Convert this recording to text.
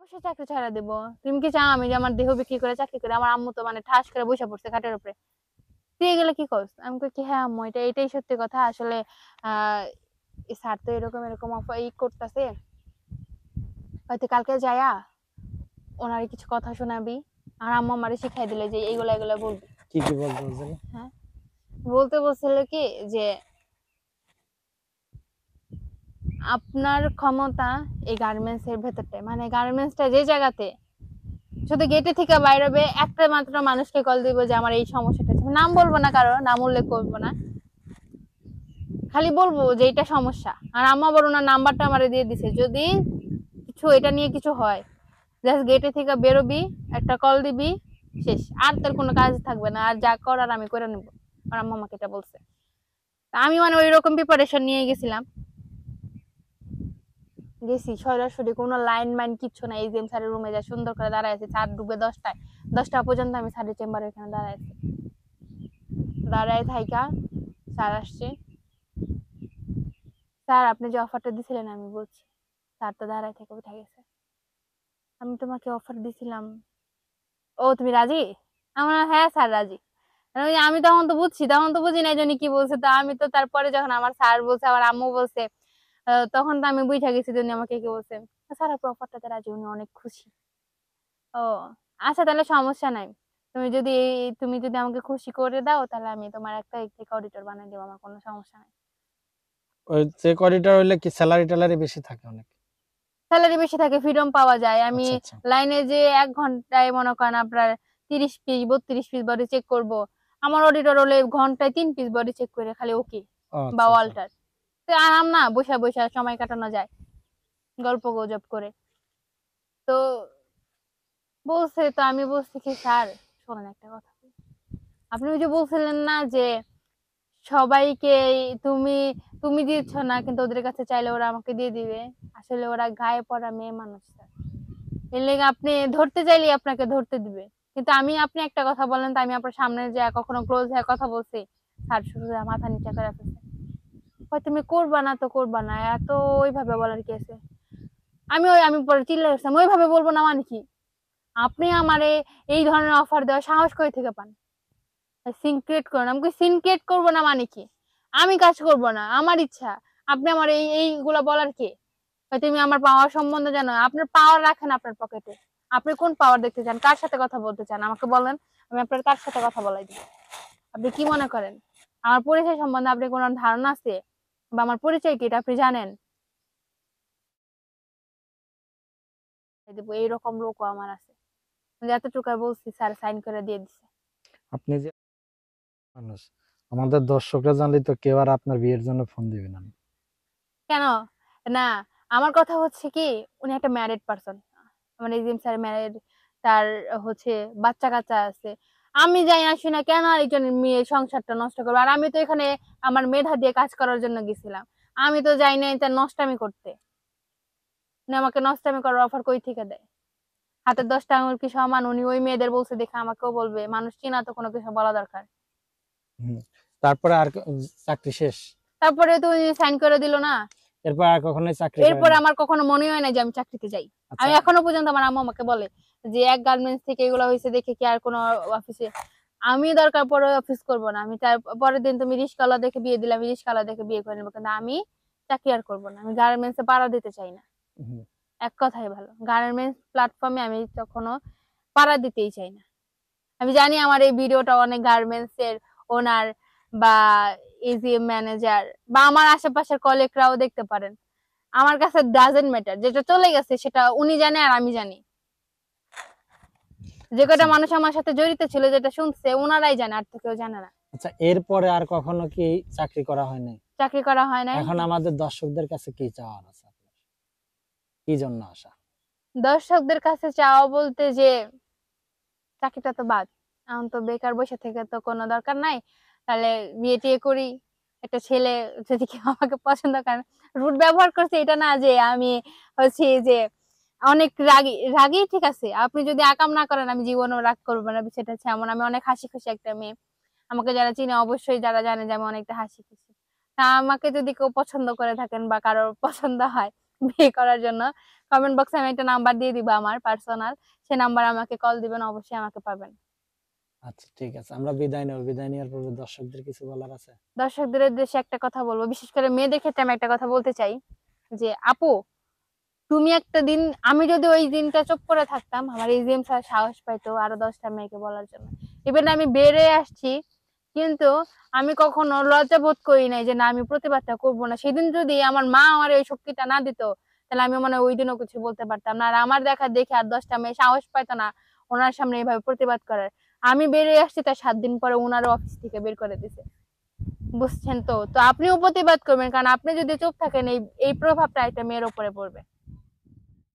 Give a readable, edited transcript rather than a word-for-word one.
অবশ্যই চাকরি ছাড়া দিব। তুমি কি চাও আমি যে আমার দেহ বিক্রি করে চাকরি করি? আমার আম্মু তো মানে ঠাস করে বসে পড়ছে খাটের উপরে। তুই এগুলো কি করছ? আমি কই কি হ্যাঁ আম্মু এটাই সত্যি কথা। আসলে আহ স্যার তো এরকম অফার করতেছে, হয়তো কালকে যায়া ওনারে কিছু কথা শোনাবি। আর আম্মু আমারে শিখাই দিলে যে এগুলা বলবি। কি বলতে বলছিল? হ্যাঁ, বলতে বলছিল কি যে আপনার ক্ষমতা এই গার্মেন্টস এর ভেতরটায়, মানে গার্মেন্টসটা যে জায়গাতে শুধু গেটে থেকে বাইরে একটা মাত্র মানুষকে কল দিব যে আমার এই সমস্যাটা আছে। নাম বলবো না, কারো নাম উল্লেখ করবো না, খালি বলবো যে এটা সমস্যা। আর আম্মা বড় ওনার নাম্বারটা আমারে দিয়ে দিছে, যদি কিছু এটা নিয়ে কিছু হয় জাস্ট গেটে থেকে বেরোবি, একটা কল দিবি, শেষ। আর তোর কোনো কাজ থাকবে না, আর যা করার আমি করে নেবো। আর আম্মা আমাকে এটা বলছে। আমি মানে ওই রকম প্রিপারেশন নিয়ে গেছিলাম। গেছি সরাসরি কোনো লাইন মাইন কিচ্ছু না, এই যে স্যারের রুমে যা সুন্দর করে দাঁড়ায় আছে, স্যার ডুবে 10টা পর্যন্ত আমি স্যারের চেম্বারে এখানে দাঁড়ায় আছি। দাঁড়ায় থাইকা স্যার আসছে। স্যার আপনি যে অফারটা দিছিলেন আমি বলছি, স্যার তো দাঁড়ায় থেকে উঠে গেছে। আমি তোমাকে অফার দিছিলাম, ও তুমি রাজি? আমার হ্যাঁ স্যার রাজি। আমি তখন তো বুঝি না এই জন্য কি বলছে। তো আমি তো তারপরে যখন আমার স্যার বলছে, আমার আম্মু বলছে, তখন তো আমি বুঝা গেছি জন্য আমাকে কি বলছে, স্যার আপনার অফারটাতে রাজি, উনি অনেক খুশি। ও আচ্ছা, তাহলে সমস্যা নাই। তুমি যদি আমাকে খুশি করে দাও তাহলে আমি তোমার একটা অডিটর বানিয়ে দেবো, আমার কোনো সমস্যা নাই। ওই চেক অডিটর হইলে কি স্যালারি ট্যালারি বেশি থাকে অনেক? স্যালারি বেশি থাকে, ফ্রিডম পাওয়া যায়। আমি আচ্ছা আচ্ছা। লাইনে যে 1 ঘন্টায় মনে করেন আপনার 30 পিস 32 পিস বডি চেক করব, আমার অডিটর হলে ঘন্টায় 3 পিস বডি চেক করে খালি ওকে ও বা আচ্ছা আচ্ছা। ওয়াল্টার। তো আরাম না, বসে বসে সময় কাটানো যায় গল্প গুজব করে। তো বলছে, তো আমি বলছি কি স্যার শোনেন একটা কথা, আপনি ওই যে বলছিলেন না যে সবাইকে তুমি তুমি দিচ্ছ না, কিন্তু ওদের কাছে চাইলে ওরা আমাকে দিয়ে দিবে। আসলে ওরা গায়ে পড়া মেয়ে মানুষ স্যার, এর লেগে আপনি ধরতে চাইলে আপনাকে ধরতে দিবে। কিন্তু আপনি একটা কথা বলেন তো, আমি আপনার সামনে যে কখনো ক্লোজ হয়ে কথা বলছি? স্যার শুধু মাথা নিচে করে ফেলছে। হয় তুমি করবা না তো করবা না, এত ওইভাবে বলার কি আছে? আমি পরে চিল্লাই উঠলাম, ওইভাবে বলবো না মানে কি? আপনি আমারে এই ধরনের অফার দেওয়ার সাহস করে থেকে পান? সিন ক্রিয়েট করেন। আমি সিন ক্রিয়েট করবো না মানে কি? আমি কাজ করব না, আমার ইচ্ছা। আপনি আমার এইগুলা বলার কে? তুমি আমার পাওয়ার সম্বন্ধে জানো? আপনার পাওয়ার রাখেন আপনার পকেটে। আপনি কোন পাওয়ার দেখতে চান? কার সাথে কথা বলতে চান আমাকে বলেন, আমি আপনার কার সাথে কথা বলাই দিই। আপনি কি মনে করেন আমার পরিচয় সম্বন্ধে আপনি কোনো ধারণা আছে? বা আমার পরিচয় কি এটা আপনি জানেন? এইরকম লোকও আমার আছে। এতটুকু বলছি, স্যার সাইন করে দিয়ে দিছে। আপনি যে মানুষ, আমাদের দর্শকরা জানলে তো কেউ আর আপনার বিয়ের জন্য ফোন দিবে না। কেন? না, আমার কথা হচ্ছে কি, উনি একটা ম্যারিড পারসন। মানে এজিএম স্যার ম্যারিড, তার হচ্ছে বাচ্চা কাচ্চা আছে। আমি যাই না শুনা কেন আরেকজনের মেয়ে সংসারটা নষ্ট করবো? আর আমি তো এখানে আমার মেধা দিয়ে কাজ করার জন্য গেছিলাম। আমি তো যাই নাই তার নষ্টামি করতে। উনি আমাকে নষ্টামি করার অফার কই থেকে দেয়? হাতের 10টা আঙুল কি সমান? উনি ওই মেয়েদের বলছে দেখে আমাকেও বলবে? মানুষ চিনা তো কোনো কিছু বলা দরকার। হুম। তারপরে আর চাকরি শেষ? তারপরে তো উনি সাইন করে দিল না। এরপর আর কখনোই চাকরি করেন এরপরে না? আমার কখনো মনে হয় না যে আমি চাকরিতে যাই। আচ্ছা। আমি এখনো পর্যন্ত, আমার আম্মু আমাকে বলে যে এক গার্মেন্টস থেকে এগুলো হয়েছে দেখে কি আর কোনো অফিসে আমি দরকার পড়ে অফিস করব না। আমি তার পরের দিন তুমি রিস্কাওয়ালা দেখে বিয়ে দিলাম, রিস্কাওয়ালা দেখে বিয়ে করে নেবো, কিন্তু আমি চাকরি আর করবো না। আমি গার্মেন্টস এ পাড়া দিতে চাই না। হুম। এক কথাই ভালো, গার্মেন্টস প্ল্যাটফর্মে আমি কখনো পাড়া দিতেই চাই না। আমি জানি আমার এই ভিডিওটা অনেক গার্মেন্টস এর ওনার বা এজিএম ম্যানেজার বা আমার আশেপাশের কলিগরাও দেখতে পারেন। আমার কাছে ডাজেন্ট ম্যাটার, যেটা চলে গেছে সেটা উনি জানে আর আমি জানি। যে কটা আচ্ছা মানুষ আমার সাথে জড়িত ছিল, যেটা শুনছে ওনারাই জানে, আর তো কেউ জানে না। আচ্ছা। এরপরে আর কখনো কি চাকরি করা হয় নাই? চাকরি করা হয় নাই। এখন আমাদের দর্শকদের কাছে কি চাওয়ার আছে আপনার? কি জন্য আসা? দর্শকদের কাছে চাওয়া বলতে যে চাকরিটা তো বাদ, এখন তো বেকার বসে থেকে তো কোনো দরকার নাই। তাহলে বিয়ে টিয়ে করি, একটা ছেলে যদি কেউ আমাকে পছন্দ করে। রুট ব্যবহার করছে এটা না যে আমি হচ্ছে যে অনেক রাগী। রাগী ঠিক আছে, আপনি যদি আকাম না করেন আমি জীবনেও রাগ করবো না, সেটা হচ্ছে এমন। আমি অনেক হাসি খুশি একটা মেয়ে। আমাকে যারা চিনে অবশ্যই যারা জানে যে আমি অনেকটা হাসি খুশি। তা আমাকে যদি কেউ পছন্দ করে থাকেন বা কারোর পছন্দ হয়, বিয়ে করার জন্য কমেন্ট বক্সে আমি একটা নাম্বার দিয়ে দিব আমার পার্সোনাল, সেই নাম্বার আমাকে কল দিবেন, অবশ্যই আমাকে পাবেন। আচ্ছা ঠিক আছে, আমরা বিদায় নেব। বিদায় নেওয়ার পূর্বে দর্শকদের কিছু বলার আছে? দর্শকদের উদ্দেশ্যে একটা কথা বলবো, বিশেষ করে মেয়েদের ক্ষেত্রে আমি একটা কথা বলতে চাই যে আপু, তুমি একটা দিন, আমি যদি ওই দিনটা চুপ করে থাকতাম, আমার এজিএম স্যার সাহস পাইতো আরো 10টা মেয়েকে বলার জন্য। ইভেন আমি বেড়ে আসছি, কিন্তু আমি কখনো লজ্জা বোধ করি নাই যে না আমি প্রতিবাদটা করবো না। সেদিন যদি আমার মা আমার এই শক্তিটা না দিত, তাহলে আমি মনে হয় ওই দিনও কিছু বলতে পারতাম না। আর আমার দেখা দেখে আর 10টা মেয়ে সাহস পাইতো না ওনার সামনে এইভাবে প্রতিবাদ করার। আমি বেরিয়ে আসছি, তার 7 দিন পরে ওনারও অফিস থেকে বের করে দিছে। বুঝছেন তো? তো আপনিও প্রতিবাদ করবেন, কারণ আপনি যদি চুপ থাকেন এই এই প্রভাবটা একটা মেয়ের উপরে পড়বে।